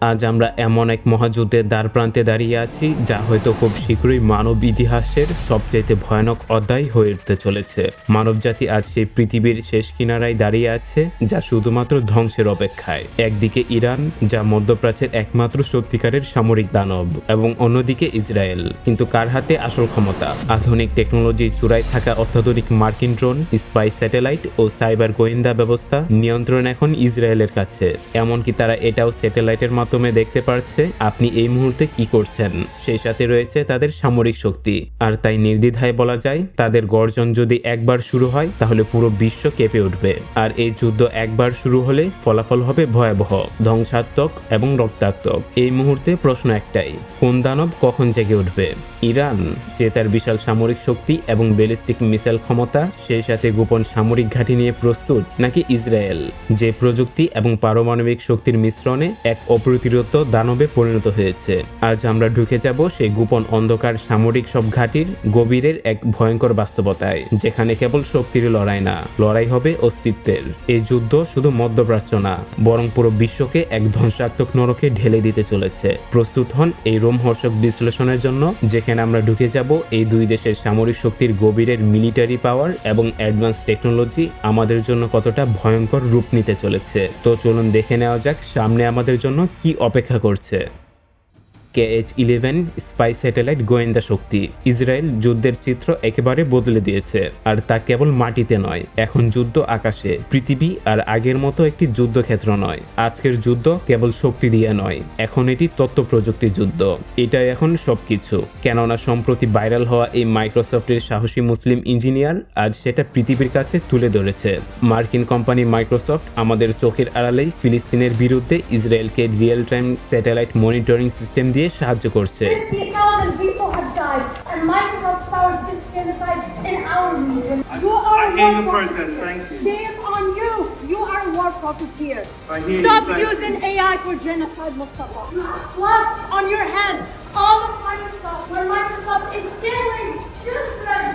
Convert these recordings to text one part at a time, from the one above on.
আজ আমরা এমন এক মহাযুদ্ধের দ্বারপ্রান্তে দাঁড়িয়ে আছি যা হয়তো খুব শীঘ্রই মানব ইতিহাসের সবচাইতে ভয়ানক অধ্যায় হয়ে উঠতে চলেছে। মানবজাতি আজ সেই পৃথিবীর শেষ কিনারায় দাঁড়িয়ে আছে যা শুধুমাত্র ধ্বংসের অপেক্ষায়। একদিকে ইরান, যা মধ্যপ্রাচ্যের একমাত্র সত্যিকারের সামরিক দানব, এবং অন্যদিকে ইসরায়েল। কিন্তু কার হাতে আসল ক্ষমতা? আধুনিক টেকনোলজির চূড়ায় থাকা অত্যাধুনিক মার্কিন ড্রোন, স্পাই স্যাটেলাইট ও সাইবার গোয়েন্দা ব্যবস্থা নিয়ন্ত্রণ এখন ইসরায়েলের কাছে। এমনকি তারা এটাও স্যাটেলাইটের মাধ্যমে দেখতে পারছে আপনি এই মুহূর্তে কি করছেন। সেই সাথে রয়েছে তাদের সামরিক শক্তি। আর তাই নির্দ্বিধায় বলা যায়, তাদের গর্জন যদি একবার শুরু হয় তাহলে পুরো বিশ্ব কেঁপে উঠবে। আর এই যুদ্ধ একবার শুরু হলে ফলাফল হবে ভয়াবহ, ধ্বংসাত্মক এবং রক্তাক্তক। এই মুহূর্তে প্রশ্ন একটাই, কোন দানব কখন জেগে উঠবে? ইরান, যে তার বিশাল সামরিক শক্তি এবং ব্যালিস্টিক মিসাইল ক্ষমতা, সেই সাথে গোপন সামরিক ঘাঁটি নিয়ে প্রস্তুত, নাকি ইসরায়েল, যে প্রযুক্তি এবং পারমাণবিক শক্তির মিশ্রণে এক অপ্রতিরোধ দানবে পরিণত হয়েছে? আজ আমরা ঢুকে যাব সেই গোপন অন্ধকার সামরিক সব ঘাঁটির গভীরের এক ভয়ঙ্কর বাস্তবতায়, যেখানে কেবল শক্তির লড়াই না, লড়াই হবে অস্তিত্বের। এই যুদ্ধ শুধু মধ্যপ্রাচ্য না, বরং পুরো বিশ্বকে এক ধ্বংসাত্মক নরকে ঢেলে দিতে চলেছে। প্রস্তুত হন এই রোমহর্ষক বিশ্লেষণের জন্য, যেখানে আমরা ঢুকে যাব এই দুই দেশের সামরিক শক্তির গভীরের মিলিটারি পাওয়ার এবং অ্যাডভান্স টেকনোলজি আমাদের জন্য কতটা ভয়ঙ্কর রূপ নিতে চলেছে। তো চলুন দেখে নেওয়া যাক সামনে আমাদের জন্য কি অপেক্ষা করছে। KH-11 স্পাই স্যাটেলাইট গোয়েন্দা শক্তি। ইসরায়েল যুদ্ধের চিত্র একেবারে বদলে দিয়েছে। আর তা কেবল মাটিতে নয়, এখন যুদ্ধ আকাশে। পৃথিবী আর আগের মতো একটি যুদ্ধক্ষেত্র নয়। আজকের যুদ্ধ কেবল শক্তি দিয়ে নয়, এখন এটি তথ্য প্রযুক্তি যুদ্ধ। এটাই এখন সবকিছু। কেননা সম্প্রতি ভাইরাল হওয়া এই মাইক্রোসফটের সাহসী মুসলিম ইঞ্জিনিয়ার আজ সেটা পৃথিবীর কাছে তুলে ধরেছে। মার্কিন কোম্পানি মাইক্রোসফট আমাদের চোখের আড়ালেই ফিলিস্তিনের বিরুদ্ধে ইসরায়েলকে real time satellite monitoring system দিয়ে সাহায্য করছে। 50,000 people have died, and Microsoft powers this genocide in our region. You are I hear your protest, thank you. Shame on you. You are a war profiteer. I hear Stop you, thank using AI for genocide, Mustafa. You have blood on your hands. All of Microsoft, where Microsoft is killing children.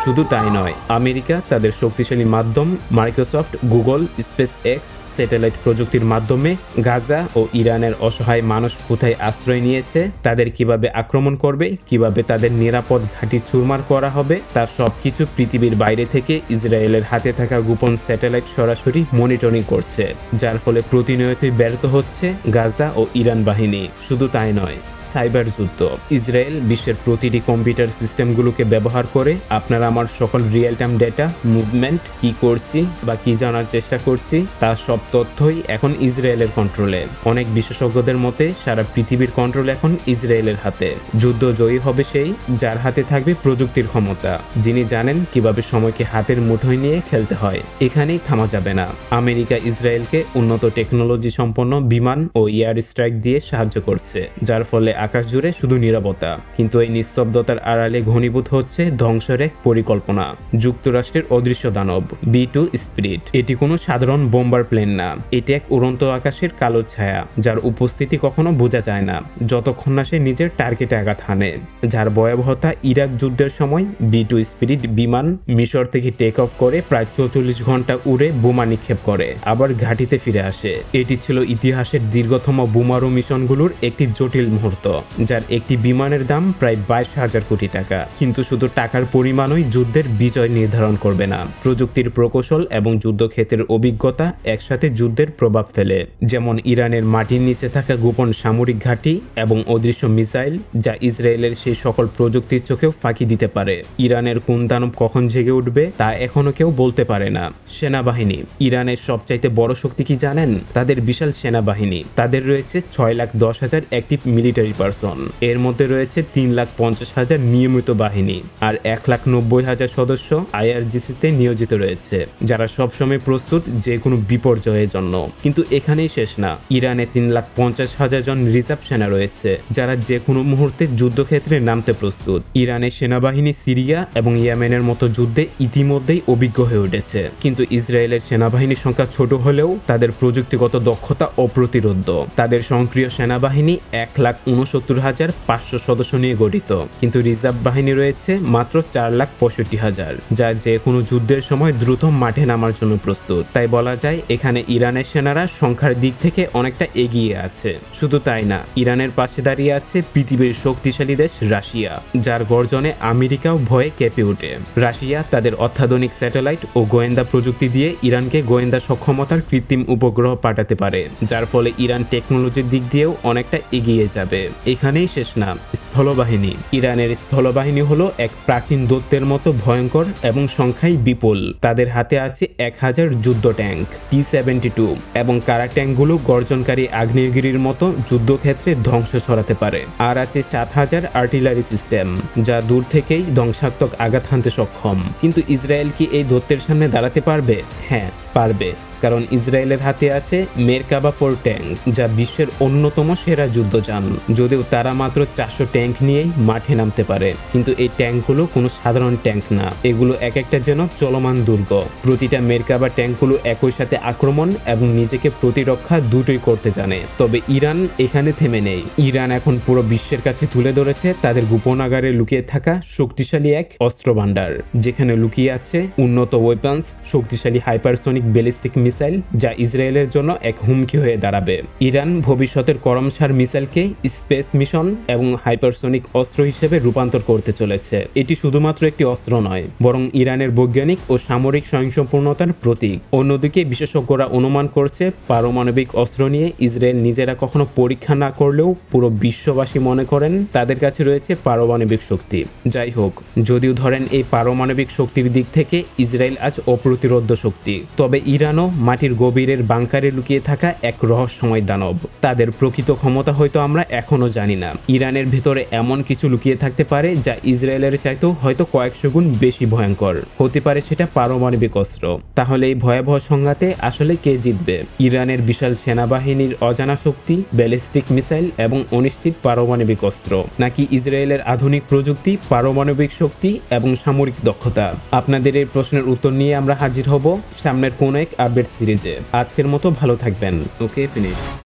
শুধু তাই নয়, America তাদের শক্তিশালী মাধ্যম Microsoft, Google, space x satellite প্রযুক্তির মাধ্যমে গাজা ও ইরানের অসহায় মানুষ কোথায় আশ্রয় নিয়েছে, তাদের কিভাবে আক্রমণ করবে, কিভাবে তাদের নিরাপদ ঘাঁটি চুরমার করা হবে, তার সবকিছু পৃথিবীর বাইরে থেকে ইসরায়েলের হাতে থাকা গোপন স্যাটেলাইট সরাসরি মনিটরিং করছে, যার ফলে প্রতিনিয়তই ব্যর্থ হচ্ছে গাজা ও ইরান বাহিনী। শুধু তাই নয়, সাইবার যুদ্ধ। ইসরায়েল বিশ্বের প্রতিটি কম্পিউটার সিস্টেমগুলোকে ব্যবহার করে আপনার আমার সকল রিয়েল টাইম ডেটা, মুভমেন্ট, কি করছি বা কি জানার চেষ্টা করছি, তার সব তথ্যই এখন ইসরায়েলের কন্ট্রোলে। অনেক বিশেষজ্ঞদের মতে সারা পৃথিবীর কন্ট্রোল এখন ইসরায়েলের হাতে। যুদ্ধ জয়ী হবে সেই যার হাতে থাকবে প্রযুক্তির ক্ষমতা, যিনি জানেন কিভাবে সময়কে হাতের মুঠোয় নিয়ে খেলতে হয়। এখানেই থামা যাবে না। আমেরিকা ইসরায়েলকে উন্নত টেকনোলজি সম্পন্ন বিমান ও এয়ার স্ট্রাইক দিয়ে সাহায্য করছে, যার ফলে আকাশ জুড়ে শুধু নীরবতা, কিন্তু এই নিস্তব্ধতার আড়ালে ঘনীভূত হচ্ছে ধ্বংসের এক পরিকল্পনা। যুক্তরাষ্ট্রের অদৃশ্য দানব B2 স্পিরিট। এটি কোনো সাধারণ বোম্বার প্লেন না, এটি এক উড়ন্ত আকাশের কালো ছায়া, যার উপস্থিতি কখনো বোঝা যায় না যতক্ষণ না সে নিজের টার্গেটে আঘাত হানে। যার ভয়াবহতা, ইরাক যুদ্ধের সময় B2 স্পিরিট বিমান মিশর থেকে টেক অফ করে প্রায় 44 ঘন্টা উড়ে বোমা নিক্ষেপ করে আবার ঘাঁটিতে ফিরে আসে। এটি ছিল ইতিহাসের দীর্ঘতম বোমারু মিশনগুলোর একটি জটিল মুহূর্ত, যার একটি বিমানের দাম প্রায় 22,000 কোটি টাকা। কিন্তু শুধু টাকার পরিমাণই যুদ্ধের বিজয় নির্ধারণ করবে না, প্রযুক্তির প্রকৌশল এবং যুদ্ধক্ষেত্রের অভিজ্ঞতা একসাথে যুদ্ধের প্রভাব ফেলে। যেমন ইরানের মাটির নিচে থাকা গোপন সামরিক ঘাঁটি এবং অদৃশ্য মিসাইল, যা ইসরায়েলের সেই সকল প্রযুক্তির চোখেও ফাঁকি দিতে পারে। ইরানের কোন দানব কখন জেগে উঠবে তা এখনো কেউ বলতে পারে না। সেনাবাহিনী। ইরানের সবচাইতে বড় শক্তি কি জানেন? তাদের বিশাল সেনাবাহিনী। তাদের রয়েছে 6,10,000 অ্যাক্টিভ মিলিটারি পার্সন। এর মধ্যে রয়েছে 3,50,000 নিয়মিত বাহিনী আর 1,90,000 সদস্য IRGC-তে নিয়োজিত রয়েছে, যারা সবসময় প্রস্তুত যে কোনো বিপর্যয়ের জন্য। কিন্তু এখানেই শেষ না। ইরানে 3,50,000 জন রিজার্ভ সেনা রয়েছে, যারা যে কোনো মুহূর্তে যুদ্ধক্ষেত্রে নামতে প্রস্তুত। ইরানের সেনাবাহিনী সিরিয়া এবং ইয়েমেনের মতো যুদ্ধে ইতিমধ্যেই অভিজ্ঞ হয়ে উঠেছে। কিন্তু ইসরায়েলের সেনাবাহিনীর সংখ্যা ছোট হলেও তাদের প্রযুক্তিগত দক্ষতা অপ্রতিরোধ্য। তাদের সক্রিয় সেনাবাহিনী 1,59,000 ৬৯,৫০০ সদস্য নিয়ে গঠিত, কিন্তু রিজার্ভ বাহিনী রয়েছে মাত্র ৪,৬৫,০০০, যা যে কোনো যুদ্ধের সময় দ্রুত মাঠে নামার জন্য প্রস্তুত। তাই বলা যায় এখানে ইরানের সেনারা সংখ্যার দিক থেকে অনেকটা এগিয়ে আছে। শুধু তাই না, ইরানের পাশে দাঁড়িয়ে আছে পৃথিবীর শক্তিশালী দেশ রাশিয়া, যার গর্জনে আমেরিকাও ভয়ে কেঁপে ওঠে। রাশিয়া তাদের অত্যাধুনিক স্যাটেলাইট ও গোয়েন্দা প্রযুক্তি দিয়ে ইরানকে গোয়েন্দা সক্ষমতার কৃত্রিম উপগ্রহ পাঠাতে পারে, যার ফলে ইরান টেকনোলজির দিক দিয়েও অনেকটা এগিয়ে যাবে। এখানেই শেষ না, স্থলবাহিনী। ইরানের স্থলবাহিনী হলো এক প্রাচীন দৈত্যের মতো ভয়ঙ্কর এবং সংখ্যায় বিপুল। তাদের হাতে আছে 1000 যুদ্ধ ট্যাঙ্ক T-72 এবং কারা ট্যাঙ্কগুলো গর্জনকারী আগ্নেয়গিরির মতো যুদ্ধক্ষেত্রে ধ্বংস ছড়াতে পারে। আর আছে 7000 আর্টিলারি সিস্টেম, যা দূর থেকেই ধ্বংসাত্মক আঘাত হানতে সক্ষম। কিন্তু ইসরায়েল কি এই দৈত্যের সামনে দাঁড়াতে পারবে? হ্যাঁ, পারবে, কারণ ইসরায়েলের হাতে আছে মেরকাবা 4 ট্যাঙ্ক, যা বিশ্বের অন্যতম সেরা যুদ্ধযান। যদিও তারা মাত্র 400 ট্যাঙ্ক নিয়েই মাঠে নামতে পারে, কিন্তু এই ট্যাঙ্কগুলো কোনো সাধারণ ট্যাঙ্ক না, এগুলো এক একটা যেন চলমান দুর্গ। প্রতিটা মেরকাবা ট্যাঙ্কগুলো একই সাথে আক্রমণ এবং নিজেকে প্রতিরক্ষা দুটোই করতে জানে। তবে ইরান এখানে থেমে নেই। ইরান এখন পুরো বিশ্বের কাছে তুলে ধরেছে তাদের গোপনাগারে লুকিয়ে থাকা শক্তিশালী এক অস্ত্র ভান্ডার, যেখানে লুকিয়ে আছে উন্নত ওয়েপন্স, শক্তিশালী হাইপারসনিক ব্যালিস্টিক মিসাইল, যা ইসরায়েলের জন্য এক হুমকি হয়ে দাঁড়াবে। ইরান ভবিষ্যতের করমসার মিসাইলকে স্পেস মিশন এবং হাইপারসনিক অস্ত্র হিসেবে রূপান্তর করতে চলেছে। এটি শুধুমাত্র একটি অস্ত্র নয়, বরং ইরানের বৈজ্ঞানিক ও সামরিক স্বয়ংসম্পূর্ণতার প্রতীক। অন্যদিকে বিশেষজ্ঞরা অনুমান করছে পারমাণবিক অস্ত্র নিয়ে ইসরায়েল নিজেরা কখনো পরীক্ষা না করলেও পুরো বিশ্ববাসী মনে করেন তাদের কাছে রয়েছে পারমাণবিক শক্তি। যাই হোক, যদিও ধরেন এই পারমাণবিক শক্তির দিক থেকে ইসরায়েল আজ অপ্রতিরোধ্য শক্তি, তবে ইরানও মাটির গভীরের বাংকারে লুকিয়ে থাকা এক রহস্যময় দানব। তাদের প্রকৃত ক্ষমতা হয়তো আমরা এখনো জানি না। ইরানের ভেতরে এমন কিছু লুকিয়ে থাকতে পারে যা ইসরায়েলের চাইতেও হয়তো কয়েকশো গুণ বেশি ভয়ঙ্কর। হতে পারে সেটা পারমাণবিক অস্ত্র। তাহলে এই ভয়াবহ সংঘাতে আসলে কে জিতবে? ইরানের বিশাল সেনাবাহিনীর অজানা শক্তি, ব্যালিস্টিক মিসাইল এবং অনিশ্চিত পারমাণবিক অস্ত্র, নাকি ইসরায়েলের আধুনিক প্রযুক্তি, পারমাণবিক শক্তি এবং সামরিক দক্ষতা? আপনাদের এই প্রশ্নের উত্তর নিয়ে আমরা হাজির হব সামনের কোন এক আপডেট সিরিজে। আজকের মতো ভালো থাকবেন। ওকে, ফিনিশ।